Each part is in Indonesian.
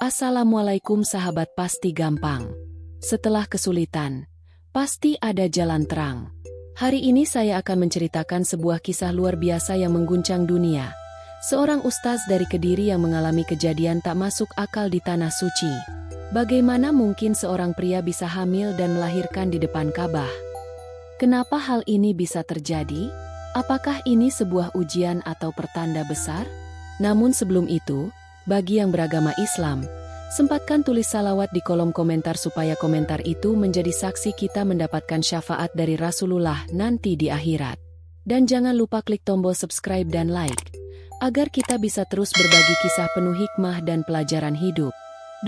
Assalamualaikum sahabat, pasti gampang. Setelah kesulitan, pasti ada jalan terang. Hari ini saya akan menceritakan sebuah kisah luar biasa yang mengguncang dunia. Seorang ustaz dari Kediri yang mengalami kejadian tak masuk akal di Tanah Suci. Bagaimana mungkin seorang pria bisa hamil dan melahirkan di depan Ka'bah? Kenapa hal ini bisa terjadi? Apakah ini sebuah ujian atau pertanda besar? Namun sebelum itu, bagi yang beragama Islam, sempatkan tulis salawat di kolom komentar supaya komentar itu menjadi saksi kita mendapatkan syafaat dari Rasulullah nanti di akhirat. Dan jangan lupa klik tombol subscribe dan like, agar kita bisa terus berbagi kisah penuh hikmah dan pelajaran hidup.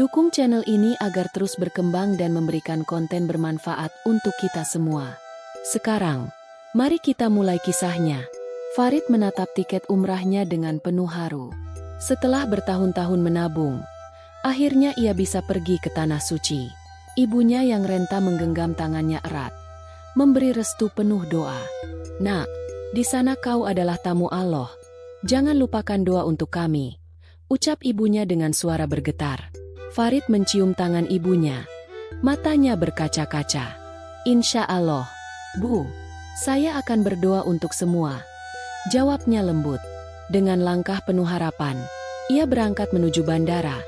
Dukung channel ini agar terus berkembang dan memberikan konten bermanfaat untuk kita semua. Sekarang, mari kita mulai kisahnya. Farid menatap tiket umrahnya dengan penuh haru. Setelah bertahun-tahun menabung, akhirnya ia bisa pergi ke Tanah Suci. Ibunya yang renta menggenggam tangannya erat, memberi restu penuh doa. "Nak, di sana kau adalah tamu Allah. Jangan lupakan doa untuk kami," ucap ibunya dengan suara bergetar. Farid mencium tangan ibunya. Matanya berkaca-kaca. "Insya Allah, Bu, saya akan berdoa untuk semua," jawabnya lembut. Dengan langkah penuh harapan, ia berangkat menuju bandara,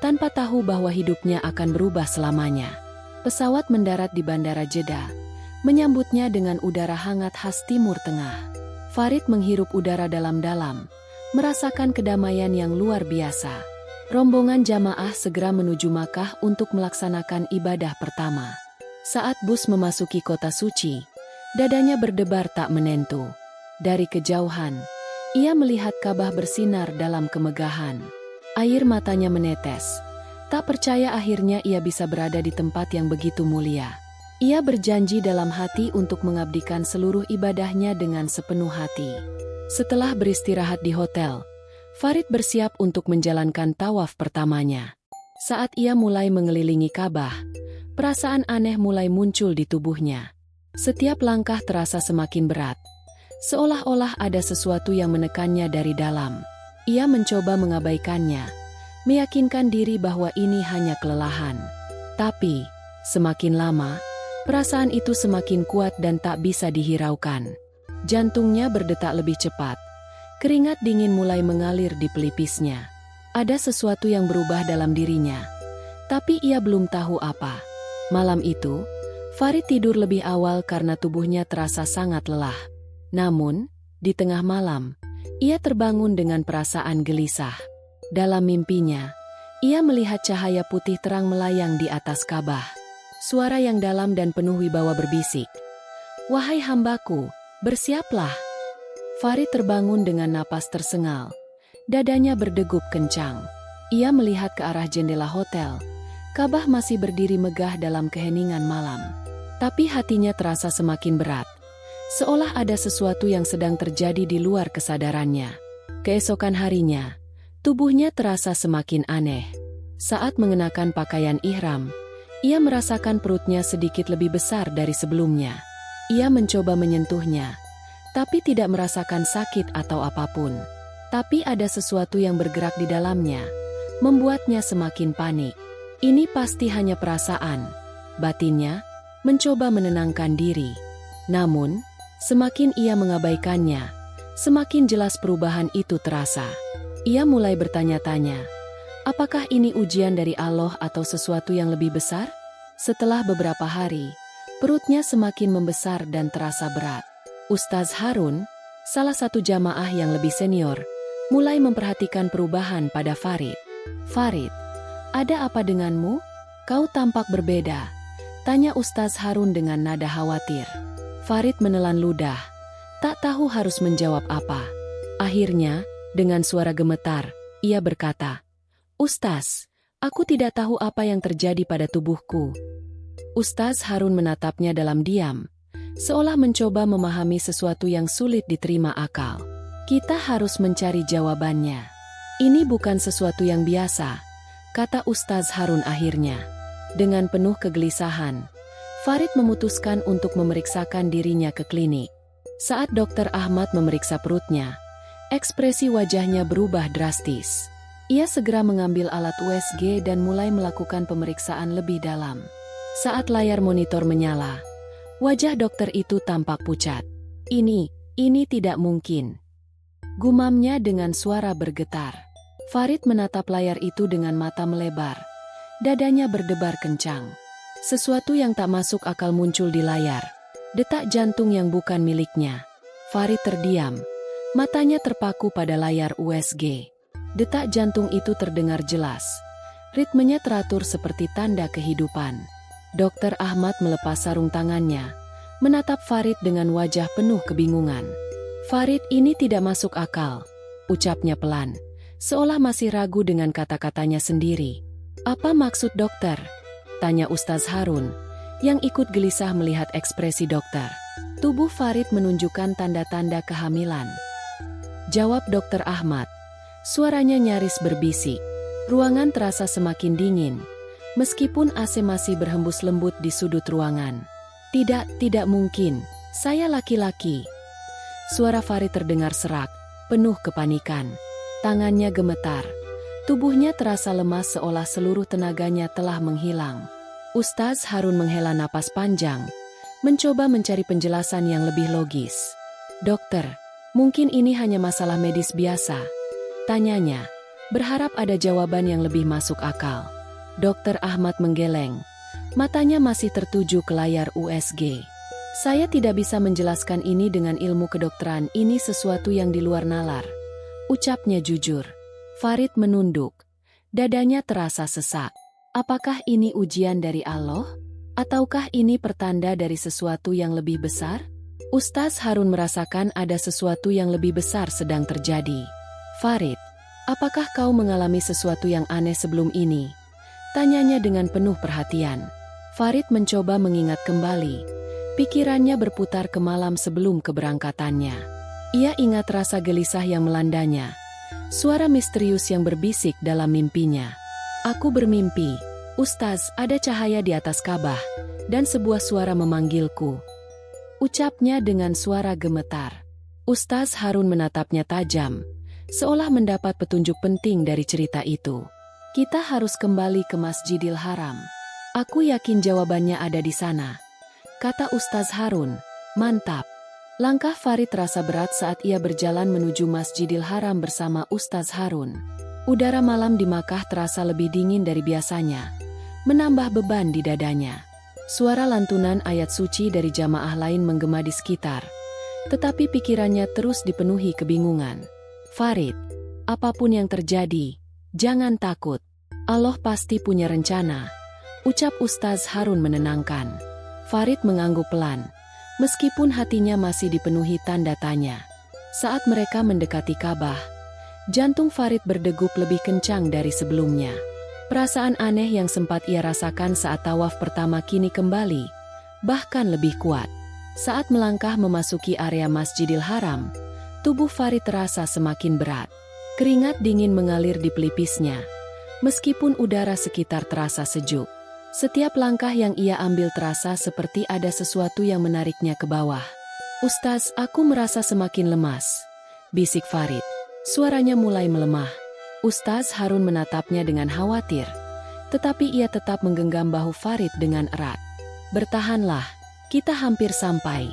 tanpa tahu bahwa hidupnya akan berubah selamanya. Pesawat mendarat di Bandara Jeddah, menyambutnya dengan udara hangat khas Timur Tengah. Farid menghirup udara dalam-dalam, merasakan kedamaian yang luar biasa. Rombongan jamaah segera menuju Makkah untuk melaksanakan ibadah pertama. Saat bus memasuki kota suci, dadanya berdebar tak menentu. Dari kejauhan, ia melihat Ka'bah bersinar dalam kemegahan. Air matanya menetes. Tak percaya akhirnya ia bisa berada di tempat yang begitu mulia. Ia berjanji dalam hati untuk mengabdikan seluruh ibadahnya dengan sepenuh hati. Setelah beristirahat di hotel, Farid bersiap untuk menjalankan tawaf pertamanya. Saat ia mulai mengelilingi Ka'bah, perasaan aneh mulai muncul di tubuhnya. Setiap langkah terasa semakin berat, seolah-olah ada sesuatu yang menekannya dari dalam. Ia mencoba mengabaikannya, meyakinkan diri bahwa ini hanya kelelahan. Tapi, semakin lama, perasaan itu semakin kuat dan tak bisa dihiraukan. Jantungnya berdetak lebih cepat. Keringat dingin mulai mengalir di pelipisnya. Ada sesuatu yang berubah dalam dirinya, tapi ia belum tahu apa. Malam itu, Farid tidur lebih awal karena tubuhnya terasa sangat lelah. Namun, di tengah malam, ia terbangun dengan perasaan gelisah. Dalam mimpinya, ia melihat cahaya putih terang melayang di atas Ka'bah. Suara yang dalam dan penuh wibawa berbisik, "Wahai hambaku, bersiaplah." Farid terbangun dengan napas tersengal. Dadanya berdegup kencang. Ia melihat ke arah jendela hotel. Ka'bah masih berdiri megah dalam keheningan malam. Tapi hatinya terasa semakin berat, seolah ada sesuatu yang sedang terjadi di luar kesadarannya. Keesokan harinya, tubuhnya terasa semakin aneh. Saat mengenakan pakaian ihram, ia merasakan perutnya sedikit lebih besar dari sebelumnya. Ia mencoba menyentuhnya, tapi tidak merasakan sakit atau apapun. Tapi ada sesuatu yang bergerak di dalamnya, membuatnya semakin panik. Ini pasti hanya perasaan, batinnya mencoba menenangkan diri. Namun, semakin ia mengabaikannya, semakin jelas perubahan itu terasa. Ia mulai bertanya-tanya, apakah ini ujian dari Allah atau sesuatu yang lebih besar? Setelah beberapa hari, perutnya semakin membesar dan terasa berat. Ustaz Harun, salah satu jamaah yang lebih senior, mulai memperhatikan perubahan pada Farid. "Farid, ada apa denganmu? Kau tampak berbeda," tanya Ustaz Harun dengan nada khawatir. Farid menelan ludah, tak tahu harus menjawab apa. Akhirnya, dengan suara gemetar, ia berkata, "Ustaz, aku tidak tahu apa yang terjadi pada tubuhku." Ustaz Harun menatapnya dalam diam, seolah mencoba memahami sesuatu yang sulit diterima akal. "Kita harus mencari jawabannya. Ini bukan sesuatu yang biasa," kata Ustaz Harun akhirnya. Dengan penuh kegelisahan, Farid memutuskan untuk memeriksakan dirinya ke klinik. Saat Dokter Ahmad memeriksa perutnya, ekspresi wajahnya berubah drastis. Ia segera mengambil alat USG dan mulai melakukan pemeriksaan lebih dalam. Saat layar monitor menyala, wajah dokter itu tampak pucat. Ini tidak mungkin. Gumamnya dengan suara bergetar. Farid menatap layar itu dengan mata melebar. Dadanya berdebar kencang. Sesuatu yang tak masuk akal muncul di layar. Detak jantung yang bukan miliknya. Farid terdiam. Matanya terpaku pada layar USG. Detak jantung itu terdengar jelas. Ritmenya teratur seperti tanda kehidupan. Dokter Ahmad melepas sarung tangannya, menatap Farid dengan wajah penuh kebingungan. "Farid, ini tidak masuk akal," ucapnya pelan, seolah masih ragu dengan kata-katanya sendiri. "Apa maksud dokter?" tanya Ustaz Harun, yang ikut gelisah melihat ekspresi dokter. Tubuh Farid menunjukkan tanda-tanda kehamilan. Jawab Dokter Ahmad. Suaranya nyaris berbisik. Ruangan terasa semakin dingin, meskipun AC masih berhembus lembut di sudut ruangan. Tidak mungkin. Saya laki-laki." Suara Farid terdengar serak, penuh kepanikan. Tangannya gemetar. Tubuhnya terasa lemas seolah seluruh tenaganya telah menghilang. Ustaz Harun menghela napas panjang, mencoba mencari penjelasan yang lebih logis. "Dokter, mungkin ini hanya masalah medis biasa," tanyanya, berharap ada jawaban yang lebih masuk akal. Dokter Ahmad menggeleng. Matanya masih tertuju ke layar USG. "Saya tidak bisa menjelaskan ini dengan ilmu kedokteran, ini sesuatu yang di luar nalar," ucapnya jujur. Farid menunduk. Dadanya terasa sesak. Apakah ini ujian dari Allah? Ataukah ini pertanda dari sesuatu yang lebih besar? Ustaz Harun merasakan ada sesuatu yang lebih besar sedang terjadi. "Farid, apakah kau mengalami sesuatu yang aneh sebelum ini?" tanyanya dengan penuh perhatian. Farid mencoba mengingat kembali. Pikirannya berputar ke malam sebelum keberangkatannya. Ia ingat rasa gelisah yang melandanya. Suara misterius yang berbisik dalam mimpinya. "Aku bermimpi, Ustaz, ada cahaya di atas Ka'bah, dan sebuah suara memanggilku," ucapnya dengan suara gemetar. Ustaz Harun menatapnya tajam, seolah mendapat petunjuk penting dari cerita itu. "Kita harus kembali ke Masjidil Haram. Aku yakin jawabannya ada di sana," kata Ustaz Harun. "Mantap." Langkah Farid terasa berat saat ia berjalan menuju Masjidil Haram bersama Ustaz Harun. Udara malam di Makkah terasa lebih dingin dari biasanya, menambah beban di dadanya. Suara lantunan ayat suci dari jamaah lain menggema di sekitar, tetapi pikirannya terus dipenuhi kebingungan. "Farid, apapun yang terjadi, jangan takut. Allah pasti punya rencana," ucap Ustaz Harun menenangkan. Farid mengangguk pelan, meskipun hatinya masih dipenuhi tanda tanya. Saat mereka mendekati Ka'bah, jantung Farid berdegup lebih kencang dari sebelumnya. Perasaan aneh yang sempat ia rasakan saat tawaf pertama kini kembali, bahkan lebih kuat. Saat melangkah memasuki area Masjidil Haram, tubuh Farid terasa semakin berat. Keringat dingin mengalir di pelipisnya, meskipun udara sekitar terasa sejuk. Setiap langkah yang ia ambil terasa seperti ada sesuatu yang menariknya ke bawah. "Ustaz, aku merasa semakin lemas," bisik Farid. Suaranya mulai melemah. Ustaz Harun menatapnya dengan khawatir, tetapi ia tetap menggenggam bahu Farid dengan erat. "Bertahanlah, kita hampir sampai,"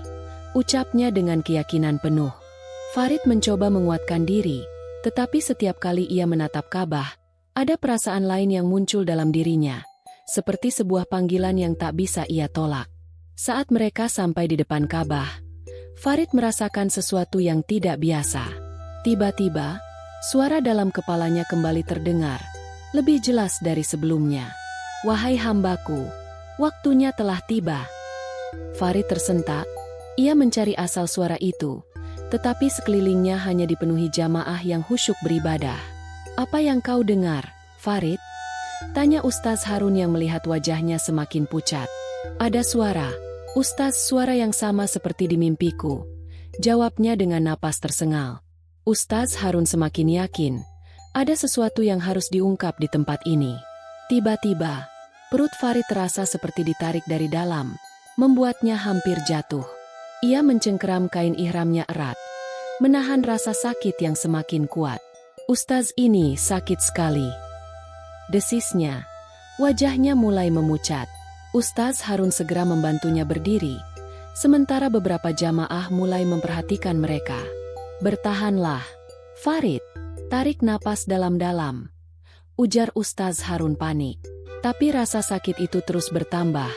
ucapnya dengan keyakinan penuh. Farid mencoba menguatkan diri, tetapi setiap kali ia menatap Ka'bah, ada perasaan lain yang muncul dalam dirinya, seperti sebuah panggilan yang tak bisa ia tolak. Saat mereka sampai di depan Ka'bah, Farid merasakan sesuatu yang tidak biasa. Tiba-tiba, suara dalam kepalanya kembali terdengar, lebih jelas dari sebelumnya. "Wahai hambaku, waktunya telah tiba." Farid tersentak. Ia mencari asal suara itu, tetapi sekelilingnya hanya dipenuhi jamaah yang khusyuk beribadah. "Apa yang kau dengar, Farid?" tanya Ustaz Harun yang melihat wajahnya semakin pucat. "Ada suara, Ustaz, suara yang sama seperti di mimpiku," jawabnya dengan napas tersengal. Ustaz Harun semakin yakin, ada sesuatu yang harus diungkap di tempat ini. Tiba-tiba, perut Farid terasa seperti ditarik dari dalam, membuatnya hampir jatuh. Ia mencengkeram kain ihramnya erat, menahan rasa sakit yang semakin kuat. "Ustaz, ini sakit sekali," desisnya. Wajahnya mulai memucat. Ustaz Harun segera membantunya berdiri, sementara beberapa jamaah mulai memperhatikan mereka. "Bertahanlah, Farid. Tarik napas dalam-dalam," ujar Ustaz Harun panik. Tapi rasa sakit itu terus bertambah,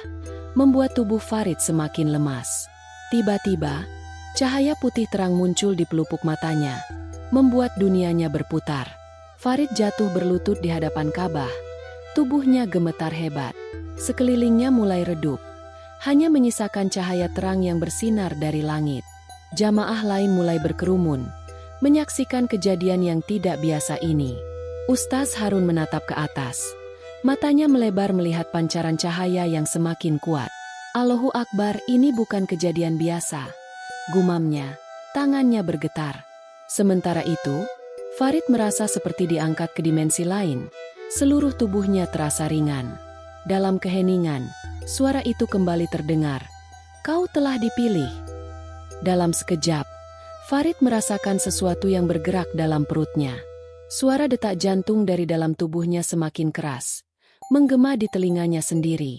membuat tubuh Farid semakin lemas. Tiba-tiba, cahaya putih terang muncul di pelupuk matanya, membuat dunianya berputar. Farid jatuh berlutut di hadapan Ka'bah. Tubuhnya gemetar hebat. Sekelilingnya mulai redup. Hanya menyisakan cahaya terang yang bersinar dari langit. Jamaah lain mulai berkerumun, menyaksikan kejadian yang tidak biasa ini. Ustaz Harun menatap ke atas. Matanya melebar melihat pancaran cahaya yang semakin kuat. "Allahu Akbar, ini bukan kejadian biasa," gumamnya. Tangannya bergetar. Sementara itu, Farid merasa seperti diangkat ke dimensi lain. Seluruh tubuhnya terasa ringan. Dalam keheningan, suara itu kembali terdengar. "Kau telah dipilih." Dalam sekejap, Farid merasakan sesuatu yang bergerak dalam perutnya. Suara detak jantung dari dalam tubuhnya semakin keras, menggema di telinganya sendiri.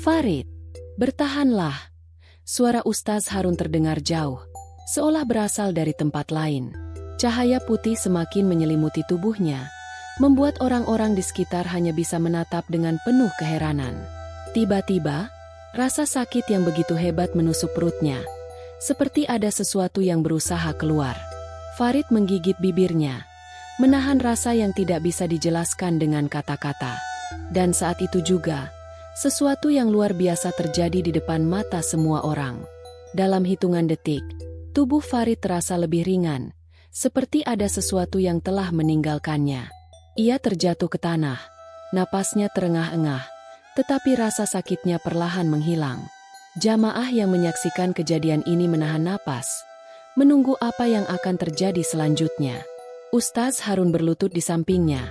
"Farid, bertahanlah!" Suara Ustaz Harun terdengar jauh, seolah berasal dari tempat lain. Cahaya putih semakin menyelimuti tubuhnya, membuat orang-orang di sekitar hanya bisa menatap dengan penuh keheranan. Tiba-tiba, rasa sakit yang begitu hebat menusuk perutnya, seperti ada sesuatu yang berusaha keluar. Farid menggigit bibirnya, menahan rasa yang tidak bisa dijelaskan dengan kata-kata. Dan saat itu juga, sesuatu yang luar biasa terjadi di depan mata semua orang. Dalam hitungan detik, tubuh Farid terasa lebih ringan, seperti ada sesuatu yang telah meninggalkannya. Ia terjatuh ke tanah, napasnya terengah-engah, tetapi rasa sakitnya perlahan menghilang. Jamaah yang menyaksikan kejadian ini menahan napas, menunggu apa yang akan terjadi selanjutnya. Ustaz Harun berlutut di sampingnya.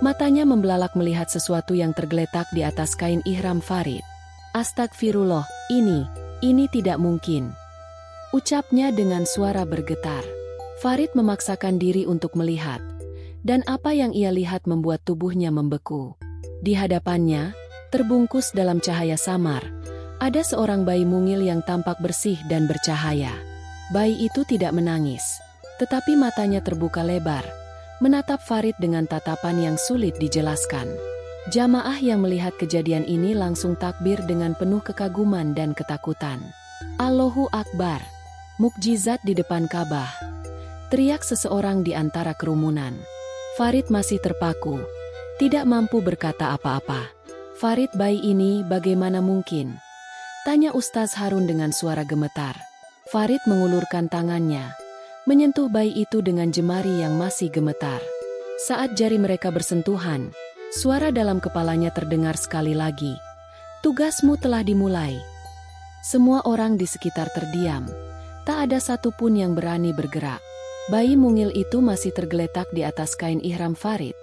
Matanya membelalak melihat sesuatu yang tergeletak di atas kain ihram Farid. "Astagfirullah, ini tidak mungkin," ucapnya dengan suara bergetar. Farid memaksakan diri untuk melihat, dan apa yang ia lihat membuat tubuhnya membeku. Di hadapannya, terbungkus dalam cahaya samar, ada seorang bayi mungil yang tampak bersih dan bercahaya. Bayi itu tidak menangis, tetapi matanya terbuka lebar, menatap Farid dengan tatapan yang sulit dijelaskan. Jamaah yang melihat kejadian ini langsung takbir dengan penuh kekaguman dan ketakutan. "Allahu Akbar! Mukjizat di depan Ka'bah!" teriak seseorang di antara kerumunan. Farid masih terpaku, tidak mampu berkata apa-apa. "Farid, bayi ini bagaimana mungkin?" tanya Ustaz Harun dengan suara gemetar. Farid mengulurkan tangannya, menyentuh bayi itu dengan jemari yang masih gemetar. Saat jari mereka bersentuhan, suara dalam kepalanya terdengar sekali lagi. "Tugasmu telah dimulai." Semua orang di sekitar terdiam. Tak ada satupun yang berani bergerak. Bayi mungil itu masih tergeletak di atas kain ihram Farid.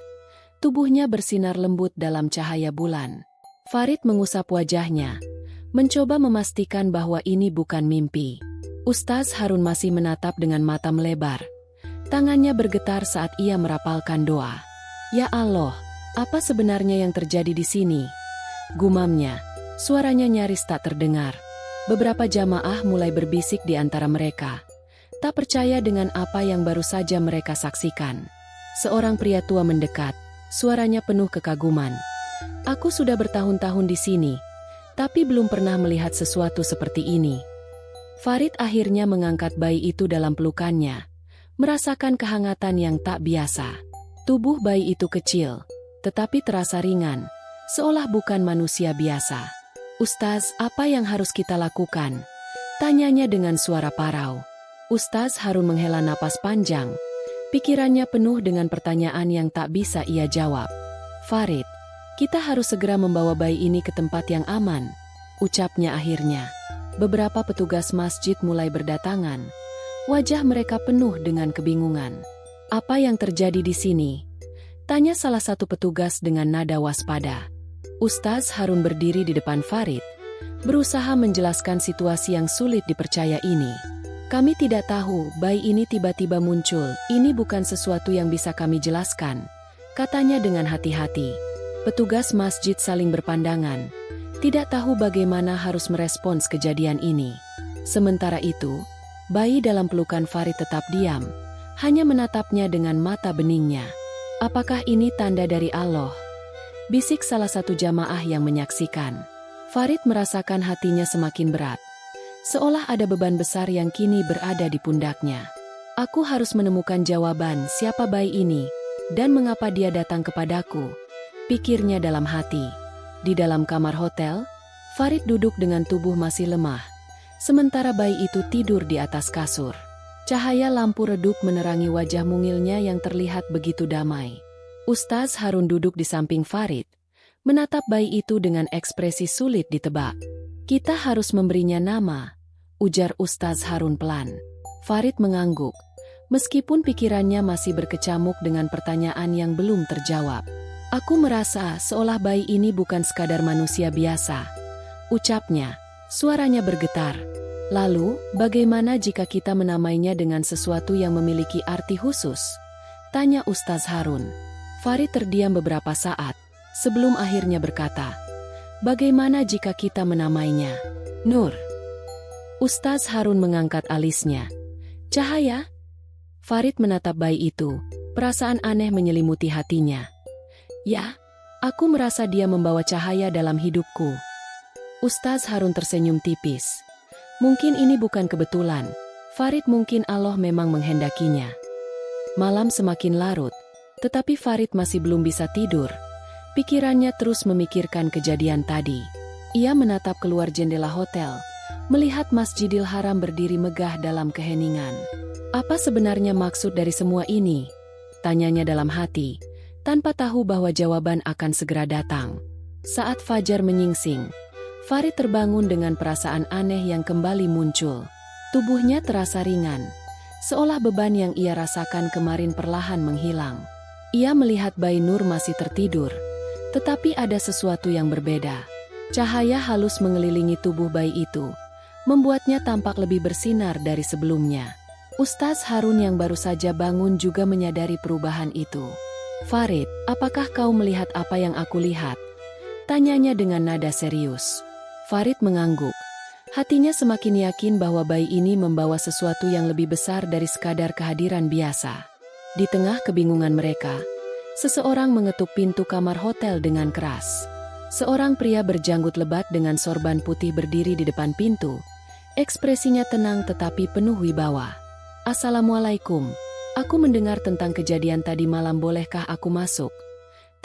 Tubuhnya bersinar lembut dalam cahaya bulan. Farid mengusap wajahnya, mencoba memastikan bahwa ini bukan mimpi. Ustaz Harun masih menatap dengan mata melebar. Tangannya bergetar saat ia merapalkan doa. "Ya Allah, apa sebenarnya yang terjadi di sini?" gumamnya. Suaranya nyaris tak terdengar. Beberapa jamaah mulai berbisik di antara mereka, tak percaya dengan apa yang baru saja mereka saksikan. Seorang pria tua mendekat, suaranya penuh kekaguman. "Aku sudah bertahun-tahun di sini, tapi belum pernah melihat sesuatu seperti ini." Farid akhirnya mengangkat bayi itu dalam pelukannya, merasakan kehangatan yang tak biasa. Tubuh bayi itu kecil, tetapi terasa ringan, seolah bukan manusia biasa. "Ustaz, apa yang harus kita lakukan?" tanyanya dengan suara parau. Ustaz Harun menghela napas panjang, pikirannya penuh dengan pertanyaan yang tak bisa ia jawab. "Farid, kita harus segera membawa bayi ini ke tempat yang aman," ucapnya akhirnya. Beberapa petugas masjid mulai berdatangan. Wajah mereka penuh dengan kebingungan. "Apa yang terjadi di sini?" tanya salah satu petugas dengan nada waspada. Ustaz Harun berdiri di depan Farid, berusaha menjelaskan situasi yang sulit dipercaya ini. Kami tidak tahu, bayi ini tiba-tiba muncul, ini bukan sesuatu yang bisa kami jelaskan, katanya dengan hati-hati. Petugas masjid saling berpandangan, tidak tahu bagaimana harus merespons kejadian ini. Sementara itu, bayi dalam pelukan Farid tetap diam, hanya menatapnya dengan mata beningnya. Apakah ini tanda dari Allah? Bisik salah satu jamaah yang menyaksikan. Farid merasakan hatinya semakin berat. Seolah ada beban besar yang kini berada di pundaknya. Aku harus menemukan jawaban siapa bayi ini, dan mengapa dia datang kepadaku, pikirnya dalam hati. Di dalam kamar hotel, Farid duduk dengan tubuh masih lemah, sementara bayi itu tidur di atas kasur. Cahaya lampu redup menerangi wajah mungilnya yang terlihat begitu damai. Ustaz Harun duduk di samping Farid, menatap bayi itu dengan ekspresi sulit ditebak. Kita harus memberinya nama, ujar Ustaz Harun pelan. Farid mengangguk, meskipun pikirannya masih berkecamuk dengan pertanyaan yang belum terjawab. Aku merasa seolah bayi ini bukan sekadar manusia biasa, ucapnya, suaranya bergetar. Lalu, bagaimana jika kita menamainya dengan sesuatu yang memiliki arti khusus? Tanya Ustaz Harun. Farid terdiam beberapa saat, sebelum akhirnya berkata, bagaimana jika kita menamainya Nur? Ustaz Harun mengangkat alisnya. Cahaya? Farid menatap bayi itu, perasaan aneh menyelimuti hatinya. Ya, aku merasa dia membawa cahaya dalam hidupku. Ustaz Harun tersenyum tipis. Mungkin ini bukan kebetulan, Farid, mungkin Allah memang menghendakinya. Malam semakin larut, tetapi Farid masih belum bisa tidur. Pikirannya terus memikirkan kejadian tadi. Ia menatap keluar jendela hotel, melihat Masjidil Haram berdiri megah dalam keheningan. Apa sebenarnya maksud dari semua ini? Tanyanya dalam hati, tanpa tahu bahwa jawaban akan segera datang. Saat fajar menyingsing, Farid terbangun dengan perasaan aneh yang kembali muncul. Tubuhnya terasa ringan, seolah beban yang ia rasakan kemarin perlahan menghilang. Ia melihat bayi Nur masih tertidur, tetapi ada sesuatu yang berbeda. Cahaya halus mengelilingi tubuh bayi itu, membuatnya tampak lebih bersinar dari sebelumnya. Ustaz Harun yang baru saja bangun juga menyadari perubahan itu. Farid, apakah kau melihat apa yang aku lihat? Tanyanya dengan nada serius. Farid mengangguk. Hatinya semakin yakin bahwa bayi ini membawa sesuatu yang lebih besar dari sekadar kehadiran biasa. Di tengah kebingungan mereka, seseorang mengetuk pintu kamar hotel dengan keras. Seorang pria berjanggut lebat dengan sorban putih berdiri di depan pintu. Ekspresinya tenang tetapi penuh wibawa. Assalamualaikum. Aku mendengar tentang kejadian tadi malam, bolehkah aku masuk?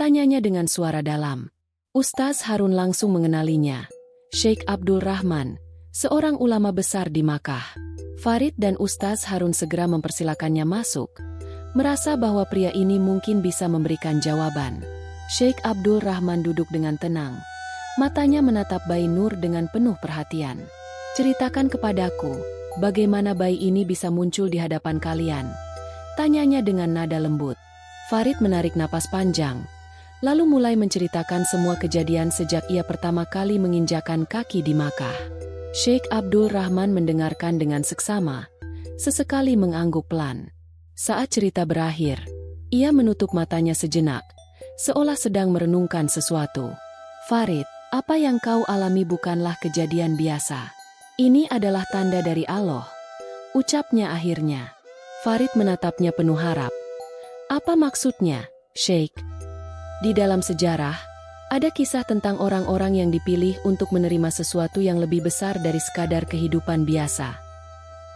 Tanyanya dengan suara dalam. Ustaz Harun langsung mengenalinya. Sheikh Abdul Rahman, seorang ulama besar di Makkah. Farid dan Ustaz Harun segera mempersilakannya masuk, merasa bahwa pria ini mungkin bisa memberikan jawaban. Sheikh Abdul Rahman duduk dengan tenang, matanya menatap bayi Nur dengan penuh perhatian. Ceritakan kepadaku, bagaimana bayi ini bisa muncul di hadapan kalian? Tanyanya dengan nada lembut. Farid menarik napas panjang, lalu mulai menceritakan semua kejadian sejak ia pertama kali menginjakan kaki di Makkah. Sheikh Abdul Rahman mendengarkan dengan seksama, sesekali mengangguk pelan. Saat cerita berakhir, ia menutup matanya sejenak, seolah sedang merenungkan sesuatu. Farid, apa yang kau alami bukanlah kejadian biasa. Ini adalah tanda dari Allah, ucapnya akhirnya. Farid menatapnya penuh harap. Apa maksudnya, Sheikh? Di dalam sejarah, ada kisah tentang orang-orang yang dipilih untuk menerima sesuatu yang lebih besar dari sekadar kehidupan biasa.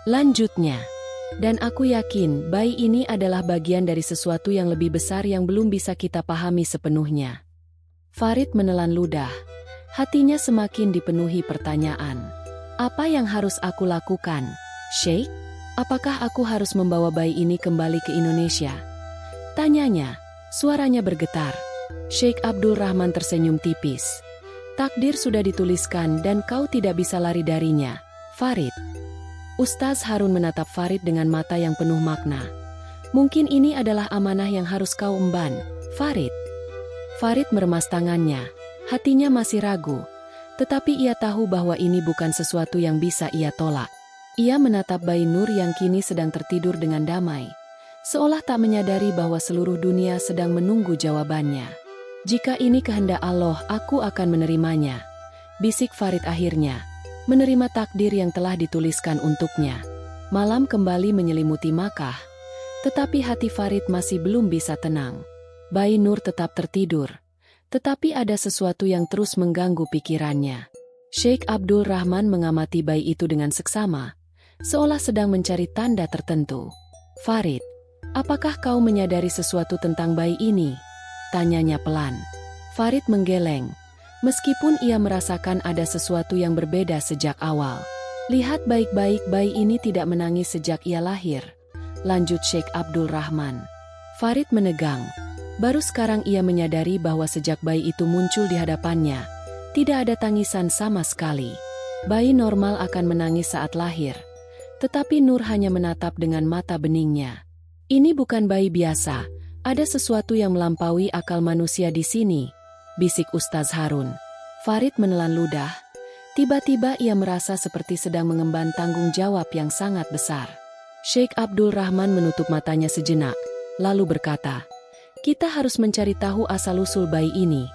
Lanjutnya, dan aku yakin bayi ini adalah bagian dari sesuatu yang lebih besar yang belum bisa kita pahami sepenuhnya. Farid menelan ludah, hatinya semakin dipenuhi pertanyaan. Apa yang harus aku lakukan, Sheikh? Apakah aku harus membawa bayi ini kembali ke Indonesia? Tanyanya, suaranya bergetar. Sheikh Abdul Rahman tersenyum tipis. Takdir sudah dituliskan dan kau tidak bisa lari darinya, Farid. Ustaz Harun menatap Farid dengan mata yang penuh makna. Mungkin ini adalah amanah yang harus kau emban, Farid. Farid meremas tangannya, hatinya masih ragu, tetapi ia tahu bahwa ini bukan sesuatu yang bisa ia tolak. Ia menatap bayi Nur yang kini sedang tertidur dengan damai, seolah tak menyadari bahwa seluruh dunia sedang menunggu jawabannya. Jika ini kehendak Allah, aku akan menerimanya, bisik Farid akhirnya, menerima takdir yang telah dituliskan untuknya. Malam kembali menyelimuti Makkah, tetapi hati Farid masih belum bisa tenang. Bayi Nur tetap tertidur, tetapi ada sesuatu yang terus mengganggu pikirannya. Sheikh Abdul Rahman mengamati bayi itu dengan seksama, seolah sedang mencari tanda tertentu. "Farid, apakah kau menyadari sesuatu tentang bayi ini?" tanyanya pelan. Farid menggeleng, meskipun ia merasakan ada sesuatu yang berbeda sejak awal. "Lihat baik-baik, bayi ini tidak menangis sejak ia lahir," lanjut Sheikh Abdul Rahman. Farid menegang. Baru sekarang ia menyadari bahwa sejak bayi itu muncul di hadapannya, tidak ada tangisan sama sekali. Bayi normal akan menangis saat lahir, tetapi Nur hanya menatap dengan mata beningnya. "Ini bukan bayi biasa, ada sesuatu yang melampaui akal manusia di sini," bisik Ustaz Harun. Farid menelan ludah. Tiba-tiba ia merasa seperti sedang mengemban tanggung jawab yang sangat besar. Sheikh Abdul Rahman menutup matanya sejenak, lalu berkata, "Kita harus mencari tahu asal-usul bayi ini."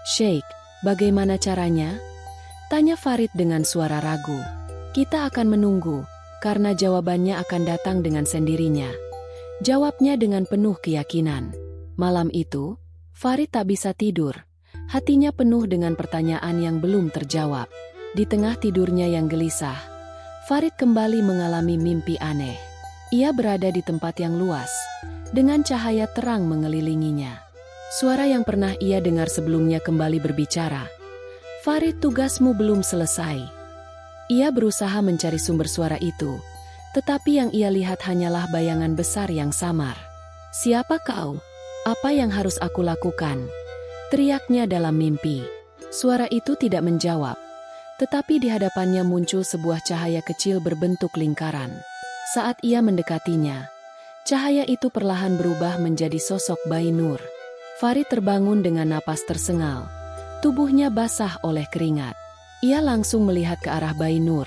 "Sheikh, bagaimana caranya?" tanya Farid dengan suara ragu. "Kita akan menunggu, karena jawabannya akan datang dengan sendirinya," jawabnya dengan penuh keyakinan. Malam itu, Farid tak bisa tidur. Hatinya penuh dengan pertanyaan yang belum terjawab. Di tengah tidurnya yang gelisah, Farid kembali mengalami mimpi aneh. Ia berada di tempat yang luas, dengan cahaya terang mengelilinginya. Suara yang pernah ia dengar sebelumnya kembali berbicara. "Farid, tugasmu belum selesai." Ia berusaha mencari sumber suara itu, tetapi yang ia lihat hanyalah bayangan besar yang samar. "Siapa kau? Apa yang harus aku lakukan?" teriaknya dalam mimpi. Suara itu tidak menjawab, tetapi di hadapannya muncul sebuah cahaya kecil berbentuk lingkaran. Saat ia mendekatinya, cahaya itu perlahan berubah menjadi sosok bayi Nur. Farid terbangun dengan napas tersengal, tubuhnya basah oleh keringat. Ia langsung melihat ke arah bayi Nur,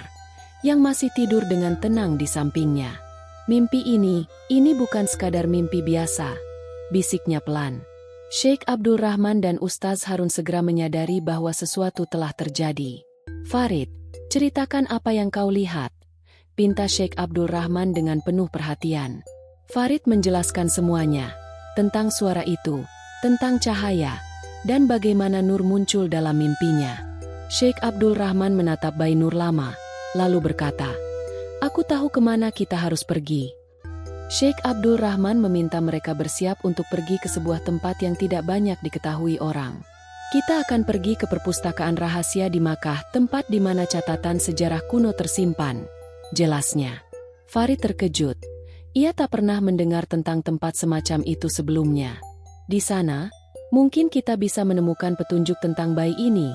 yang masih tidur dengan tenang di sampingnya. "Mimpi ini bukan sekadar mimpi biasa," bisiknya pelan. Sheikh Abdul Rahman dan Ustaz Harun segera menyadari bahwa sesuatu telah terjadi. "Farid, ceritakan apa yang kau lihat," pinta Sheikh Abdul Rahman dengan penuh perhatian. Farid menjelaskan semuanya, tentang suara itu, tentang cahaya, dan bagaimana Nur muncul dalam mimpinya. Sheikh Abdul Rahman menatap bayi Nur lama, lalu berkata, "Aku tahu kemana kita harus pergi." Sheikh Abdul Rahman meminta mereka bersiap untuk pergi ke sebuah tempat yang tidak banyak diketahui orang. "Kita akan pergi ke perpustakaan rahasia di Makkah, tempat di mana catatan sejarah kuno tersimpan," jelasnya. Farid terkejut. Ia tak pernah mendengar tentang tempat semacam itu sebelumnya. "Di sana, mungkin kita bisa menemukan petunjuk tentang bayi ini,"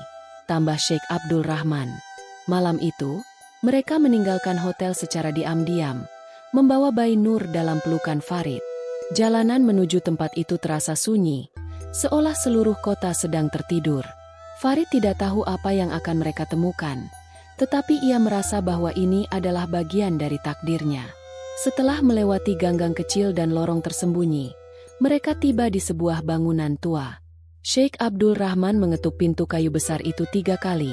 tambah Sheikh Abdul Rahman. Malam itu, mereka meninggalkan hotel secara diam-diam, membawa bayi Nur dalam pelukan Farid. Jalanan menuju tempat itu terasa sunyi, seolah seluruh kota sedang tertidur. Farid tidak tahu apa yang akan mereka temukan, tetapi ia merasa bahwa ini adalah bagian dari takdirnya. Setelah melewati ganggang kecil dan lorong tersembunyi, mereka tiba di sebuah bangunan tua. Sheikh Abdul Rahman mengetuk pintu kayu besar itu 3 kali,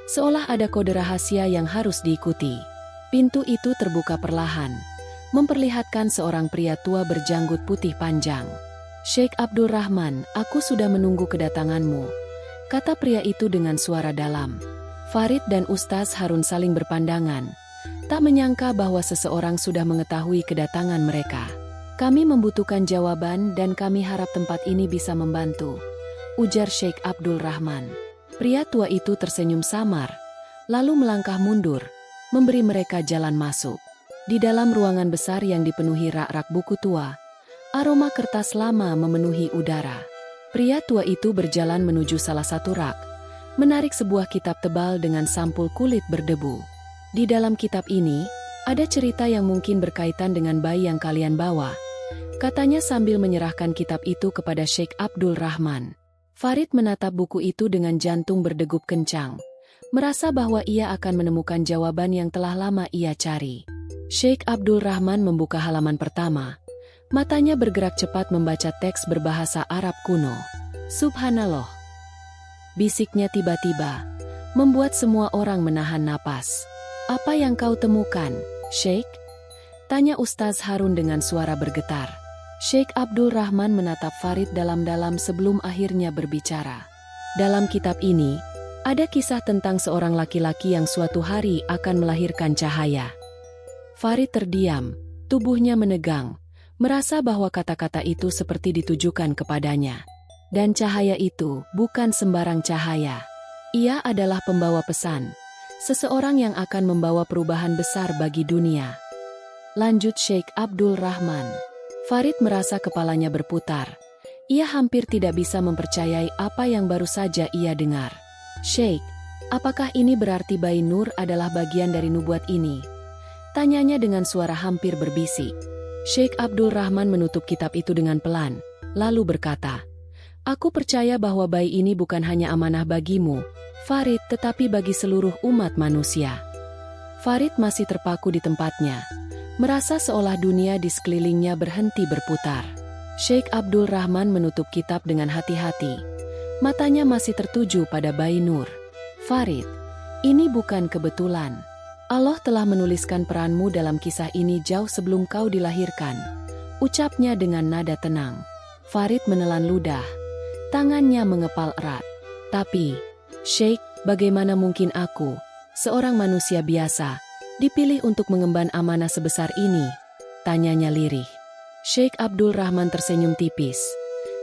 seolah ada kode rahasia yang harus diikuti. Pintu itu terbuka perlahan, memperlihatkan seorang pria tua berjanggut putih panjang. "Sheikh Abdul Rahman, aku sudah menunggu kedatanganmu," kata pria itu dengan suara dalam. Farid dan Ustaz Harun saling berpandangan, tak menyangka bahwa seseorang sudah mengetahui kedatangan mereka. "Kami membutuhkan jawaban dan kami harap tempat ini bisa membantu," ujar Sheikh Abdul Rahman. Pria tua itu tersenyum samar, lalu melangkah mundur, memberi mereka jalan masuk. Di dalam ruangan besar yang dipenuhi rak-rak buku tua, aroma kertas lama memenuhi udara. Pria tua itu berjalan menuju salah satu rak, menarik sebuah kitab tebal dengan sampul kulit berdebu. "Di dalam kitab ini, ada cerita yang mungkin berkaitan dengan bayi yang kalian bawa," katanya sambil menyerahkan kitab itu kepada Sheikh Abdul Rahman. Farid menatap buku itu dengan jantung berdegup kencang, merasa bahwa ia akan menemukan jawaban yang telah lama ia cari. Sheikh Abdul Rahman membuka halaman pertama. Matanya bergerak cepat membaca teks berbahasa Arab kuno. Subhanallah, bisiknya tiba-tiba, membuat semua orang menahan napas. Apa yang kau temukan, Sheikh? Tanya Ustaz Harun dengan suara bergetar. Sheikh Abdul Rahman menatap Farid dalam-dalam sebelum akhirnya berbicara. Dalam kitab ini, ada kisah tentang seorang laki-laki yang suatu hari akan melahirkan cahaya. Farid terdiam, tubuhnya menegang, merasa bahwa kata-kata itu seperti ditujukan kepadanya. Dan cahaya itu bukan sembarang cahaya. Ia adalah pembawa pesan, seseorang yang akan membawa perubahan besar bagi dunia. Lanjut Sheikh Abdul Rahman. Farid merasa kepalanya berputar. Ia hampir tidak bisa mempercayai apa yang baru saja ia dengar. Sheikh, apakah ini berarti Bayi Nur adalah bagian dari nubuat ini? Tanyanya dengan suara hampir berbisik. Sheikh Abdul Rahman menutup kitab itu dengan pelan, lalu berkata, "Aku percaya bahwa bayi ini bukan hanya amanah bagimu, Farid, tetapi bagi seluruh umat manusia." Farid masih terpaku di tempatnya, merasa seolah dunia di sekelilingnya berhenti berputar. Sheikh Abdul Rahman menutup kitab dengan hati-hati. Matanya masih tertuju pada Bayi Nur. "Farid, ini bukan kebetulan. Allah telah menuliskan peranmu dalam kisah ini jauh sebelum kau dilahirkan," ucapnya dengan nada tenang. Farid menelan ludah. Tangannya mengepal erat. "Tapi, Sheikh, bagaimana mungkin aku, seorang manusia biasa, dipilih untuk mengemban amanah sebesar ini?" tanyanya lirih. Sheikh Abdul Rahman tersenyum tipis.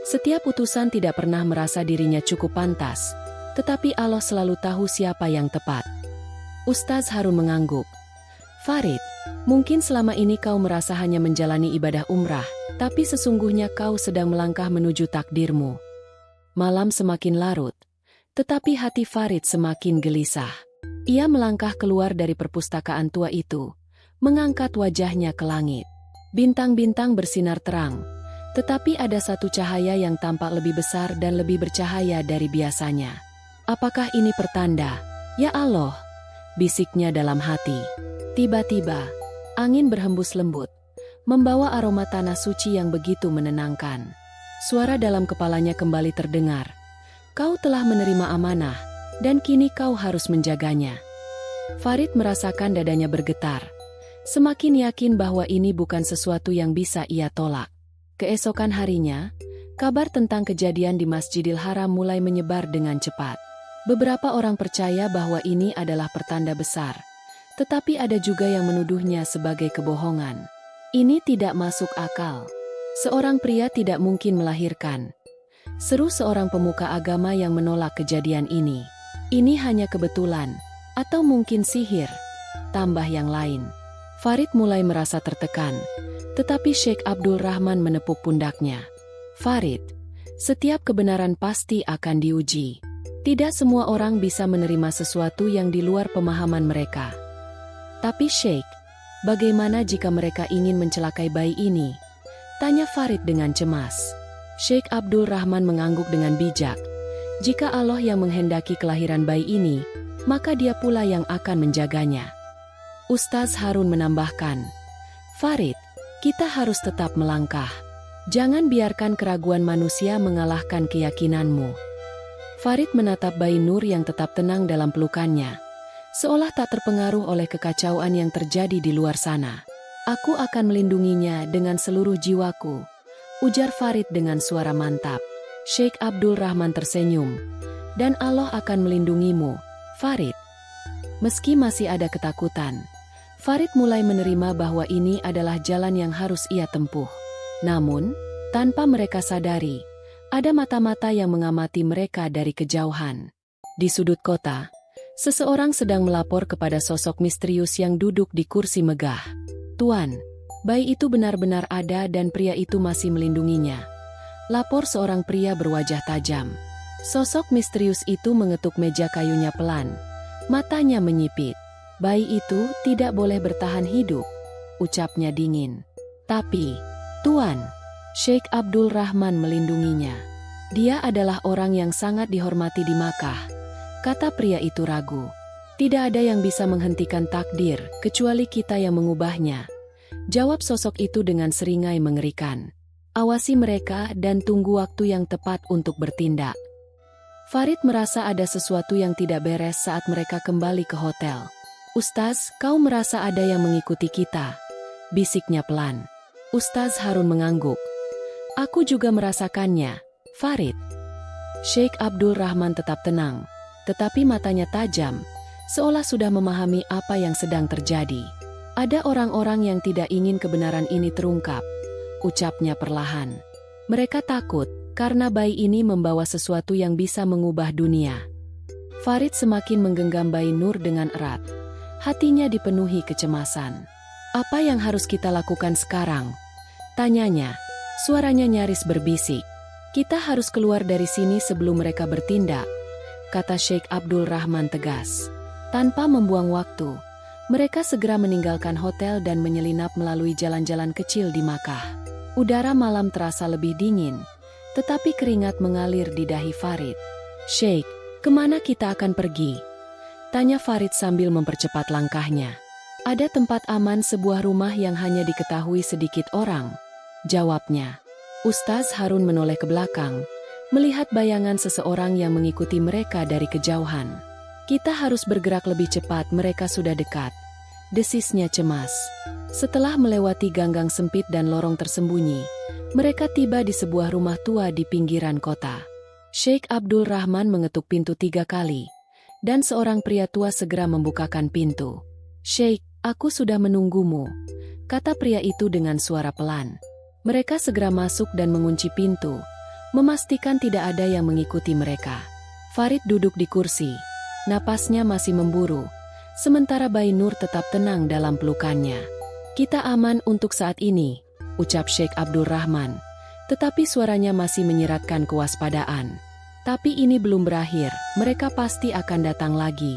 Setiap utusan tidak pernah merasa dirinya cukup pantas, tetapi Allah selalu tahu siapa yang tepat. Ustaz Harun mengangguk. "Farid, mungkin selama ini kau merasa hanya menjalani ibadah umrah, tapi sesungguhnya kau sedang melangkah menuju takdirmu." Malam semakin larut, tetapi hati Farid semakin gelisah. Ia melangkah keluar dari perpustakaan tua itu, mengangkat wajahnya ke langit. Bintang-bintang bersinar terang. Tetapi ada satu cahaya yang tampak lebih besar dan lebih bercahaya dari biasanya. "Apakah ini pertanda? Ya Allah," bisiknya dalam hati. Tiba-tiba, angin berhembus lembut, membawa aroma tanah suci yang begitu menenangkan. Suara dalam kepalanya kembali terdengar. "Kau telah menerima amanah, dan kini kau harus menjaganya." Farid merasakan dadanya bergetar. Semakin yakin bahwa ini bukan sesuatu yang bisa ia tolak. Keesokan harinya, kabar tentang kejadian di Masjidil Haram mulai menyebar dengan cepat. Beberapa orang percaya bahwa ini adalah pertanda besar, tetapi ada juga yang menuduhnya sebagai kebohongan. "Ini tidak masuk akal. Seorang pria tidak mungkin melahirkan," seru seorang pemuka agama yang menolak kejadian ini. "Ini hanya kebetulan, atau mungkin sihir," tambah yang lain. Farid mulai merasa tertekan. Tetapi Sheikh Abdul Rahman menepuk pundaknya. "Farid, setiap kebenaran pasti akan diuji. Tidak semua orang bisa menerima sesuatu yang di luar pemahaman mereka." "Tapi Sheikh, bagaimana jika mereka ingin mencelakai bayi ini?" tanya Farid dengan cemas. Sheikh Abdul Rahman mengangguk dengan bijak. "Jika Allah yang menghendaki kelahiran bayi ini, maka Dia pula yang akan menjaganya." Ustaz Harun menambahkan, "Farid, kita harus tetap melangkah. Jangan biarkan keraguan manusia mengalahkan keyakinanmu." Farid menatap Bayi Nur yang tetap tenang dalam pelukannya, seolah tak terpengaruh oleh kekacauan yang terjadi di luar sana. "Aku akan melindunginya dengan seluruh jiwaku," ujar Farid dengan suara mantap. Sheikh Abdul Rahman tersenyum. "Dan Allah akan melindungimu, Farid." Meski masih ada ketakutan, Farid mulai menerima bahwa ini adalah jalan yang harus ia tempuh. Namun, tanpa mereka sadari, ada mata-mata yang mengamati mereka dari kejauhan. Di sudut kota, seseorang sedang melapor kepada sosok misterius yang duduk di kursi megah. "Tuan, bayi itu benar-benar ada dan pria itu masih melindunginya," lapor seorang pria berwajah tajam. Sosok misterius itu mengetuk meja kayunya pelan. Matanya menyipit. "Bayi itu tidak boleh bertahan hidup," ucapnya dingin. "Tapi, Tuan, Sheikh Abdul Rahman melindunginya. Dia adalah orang yang sangat dihormati di Makkah," kata pria itu ragu. Tidak ada yang bisa menghentikan takdir, kecuali kita yang mengubahnya. Jawab sosok itu dengan seringai mengerikan. Awasi mereka dan tunggu waktu yang tepat untuk bertindak. Farid merasa ada sesuatu yang tidak beres saat mereka kembali ke hotel. Ustaz, kau merasa ada yang mengikuti kita? Bisiknya pelan. Ustaz Harun mengangguk. Aku juga merasakannya, Farid. Sheikh Abdul Rahman tetap tenang, tetapi matanya tajam, seolah sudah memahami apa yang sedang terjadi. Ada orang-orang yang tidak ingin kebenaran ini terungkap, ucapnya perlahan. Mereka takut, karena bayi ini membawa sesuatu yang bisa mengubah dunia. Farid semakin menggenggam bayi Nur dengan erat. Hatinya dipenuhi kecemasan. Apa yang harus kita lakukan sekarang? Tanyanya, suaranya nyaris berbisik. Kita harus keluar dari sini sebelum mereka bertindak, kata Sheikh Abdul Rahman tegas. Tanpa membuang waktu, mereka segera meninggalkan hotel dan menyelinap melalui jalan-jalan kecil di Makkah. Udara malam terasa lebih dingin, tetapi keringat mengalir di dahi Farid. Sheikh, kemana kita akan pergi? Tanya Farid sambil mempercepat langkahnya. Ada tempat aman, sebuah rumah yang hanya diketahui sedikit orang, jawabnya. Ustaz Harun menoleh ke belakang, melihat bayangan seseorang yang mengikuti mereka dari kejauhan. Kita harus bergerak lebih cepat, mereka sudah dekat, desisnya cemas. Setelah melewati ganggang sempit dan lorong tersembunyi, mereka tiba di sebuah rumah tua di pinggiran kota. Sheikh Abdul Rahman mengetuk pintu 3 kali, dan seorang pria tua segera membukakan pintu. Sheikh, aku sudah menunggumu, kata pria itu dengan suara pelan. Mereka segera masuk dan mengunci pintu, memastikan tidak ada yang mengikuti mereka. Farid duduk di kursi, napasnya masih memburu, sementara bayi Nur tetap tenang dalam pelukannya. Kita aman untuk saat ini, ucap Sheikh Abdul Rahman, tetapi suaranya masih menyiratkan kewaspadaan. Tapi ini belum berakhir, mereka pasti akan datang lagi.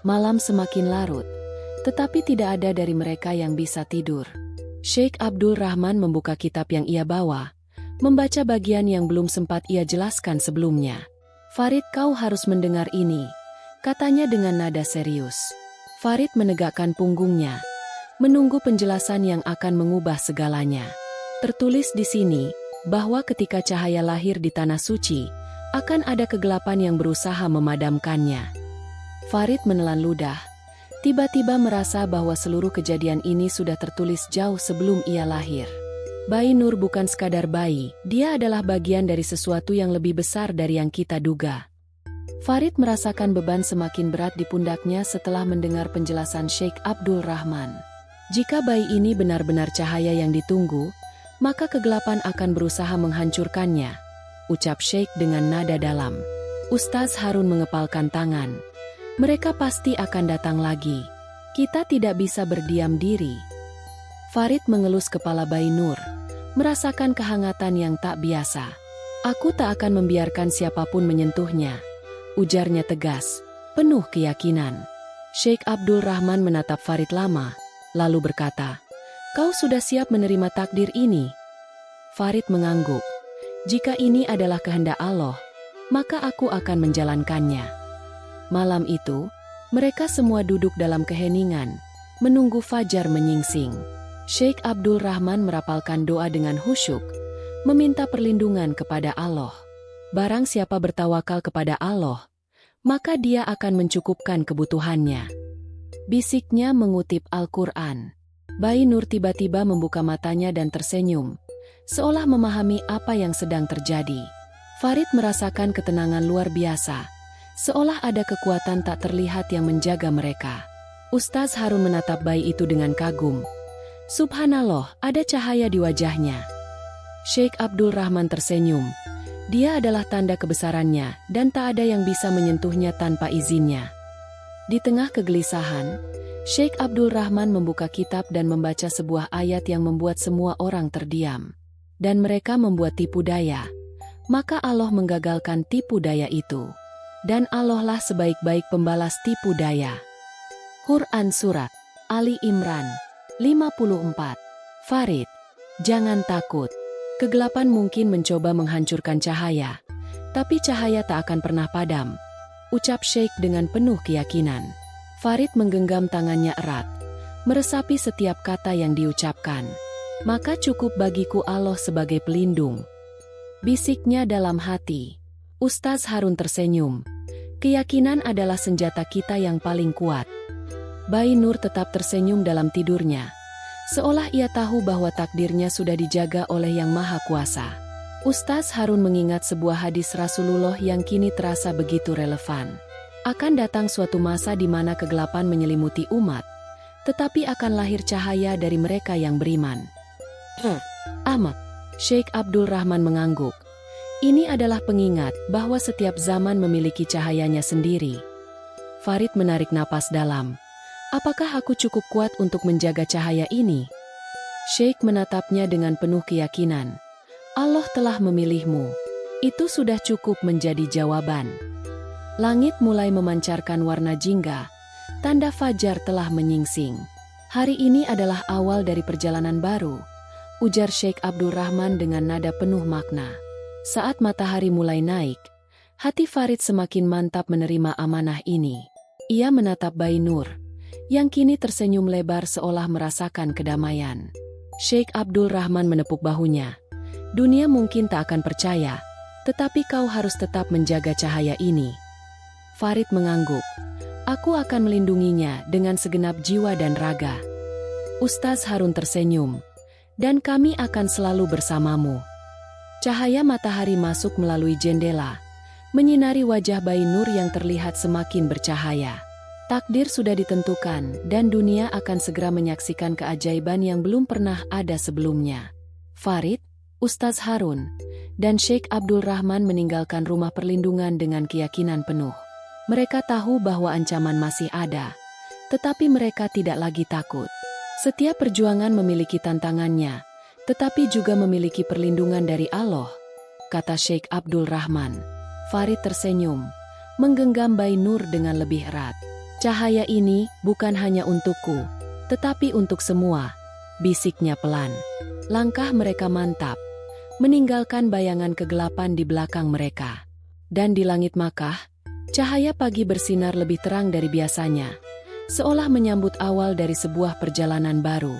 Malam semakin larut, tetapi tidak ada dari mereka yang bisa tidur. Sheikh Abdul Rahman membuka kitab yang ia bawa, membaca bagian yang belum sempat ia jelaskan sebelumnya. Farid, kau harus mendengar ini, katanya dengan nada serius. Farid menegakkan punggungnya, menunggu penjelasan yang akan mengubah segalanya. Tertulis di sini, bahwa ketika cahaya lahir di tanah suci, akan ada kegelapan yang berusaha memadamkannya. Farid menelan ludah. Tiba-tiba merasa bahwa seluruh kejadian ini sudah tertulis jauh sebelum ia lahir. Bayi Nur bukan sekadar bayi, dia adalah bagian dari sesuatu yang lebih besar dari yang kita duga. Farid merasakan beban semakin berat di pundaknya setelah mendengar penjelasan Sheikh Abdul Rahman. Jika bayi ini benar-benar cahaya yang ditunggu, maka kegelapan akan berusaha menghancurkannya, ucap Sheikh dengan nada dalam. Ustaz Harun mengepalkan tangan. Mereka pasti akan datang lagi. Kita tidak bisa berdiam diri. Farid mengelus kepala bayi Nur, merasakan kehangatan yang tak biasa. Aku tak akan membiarkan siapapun menyentuhnya, ujarnya tegas, penuh keyakinan. Sheikh Abdul Rahman menatap Farid lama, lalu berkata, kau sudah siap menerima takdir ini? Farid mengangguk. Jika ini adalah kehendak Allah, maka aku akan menjalankannya. Malam itu, mereka semua duduk dalam keheningan, menunggu fajar menyingsing. Sheikh Abdul Rahman merapalkan doa dengan khusyuk, meminta perlindungan kepada Allah. Barang siapa bertawakal kepada Allah, maka dia akan mencukupkan kebutuhannya. Bisiknya mengutip Al-Quran. Bayi Nur tiba-tiba membuka matanya dan tersenyum, seolah memahami apa yang sedang terjadi. Farid merasakan ketenangan luar biasa, seolah ada kekuatan tak terlihat yang menjaga mereka. Ustaz Harun menatap bayi itu dengan kagum. Subhanallah, ada cahaya di wajahnya. Sheikh Abdul Rahman tersenyum. Dia adalah tanda kebesarannya, dan tak ada yang bisa menyentuhnya tanpa izinnya. Di tengah kegelisahan, Sheikh Abdul Rahman membuka kitab dan membaca sebuah ayat yang membuat semua orang terdiam. Dan mereka membuat tipu daya. Maka Allah menggagalkan tipu daya itu. Dan Allah lah sebaik-baik pembalas tipu daya. Quran Surat Ali Imran 54. Farid, jangan takut. Kegelapan mungkin mencoba menghancurkan cahaya, tapi cahaya tak akan pernah padam, ucap Sheikh dengan penuh keyakinan. Farid menggenggam tangannya erat, meresapi setiap kata yang diucapkan. Maka cukup bagiku Allah sebagai pelindung, bisiknya dalam hati. Ustaz Harun tersenyum. Keyakinan adalah senjata kita yang paling kuat. Bayi Nur tetap tersenyum dalam tidurnya, seolah ia tahu bahwa takdirnya sudah dijaga oleh Yang Maha Kuasa. Ustaz Harun mengingat sebuah hadis Rasulullah yang kini terasa begitu relevan. Akan datang suatu masa di mana kegelapan menyelimuti umat, tetapi akan lahir cahaya dari mereka yang beriman. Ahmad, Sheikh Abdul Rahman mengangguk. Ini adalah pengingat bahwa setiap zaman memiliki cahayanya sendiri. Farid menarik napas dalam. Apakah aku cukup kuat untuk menjaga cahaya ini? Sheikh menatapnya dengan penuh keyakinan. Allah telah memilihmu. Itu sudah cukup menjadi jawaban. Langit mulai memancarkan warna jingga. Tanda fajar telah menyingsing. Hari ini adalah awal dari perjalanan baru, ujar Sheikh Abdul Rahman dengan nada penuh makna. Saat matahari mulai naik, hati Farid semakin mantap menerima amanah ini. Ia menatap Bayi Nur, yang kini tersenyum lebar seolah merasakan kedamaian. Sheikh Abdul Rahman menepuk bahunya. Dunia mungkin tak akan percaya, tetapi kau harus tetap menjaga cahaya ini. Farid mengangguk. Aku akan melindunginya dengan segenap jiwa dan raga. Ustaz Harun tersenyum. Dan kami akan selalu bersamamu. Cahaya matahari masuk melalui jendela, menyinari wajah Bayi Nur yang terlihat semakin bercahaya. Takdir sudah ditentukan dan dunia akan segera menyaksikan keajaiban yang belum pernah ada sebelumnya. Farid, Ustaz Harun, dan Sheikh Abdul Rahman meninggalkan rumah perlindungan dengan keyakinan penuh. Mereka tahu bahwa ancaman masih ada, tetapi mereka tidak lagi takut. Setiap perjuangan memiliki tantangannya, tetapi juga memiliki perlindungan dari Allah, kata Sheikh Abdul Rahman. Farid tersenyum, menggenggam Bayi Nur dengan lebih erat. Cahaya ini bukan hanya untukku, tetapi untuk semua, bisiknya pelan. Langkah mereka mantap, meninggalkan bayangan kegelapan di belakang mereka. Dan di langit Makkah, cahaya pagi bersinar lebih terang dari biasanya, seolah menyambut awal dari sebuah perjalanan baru.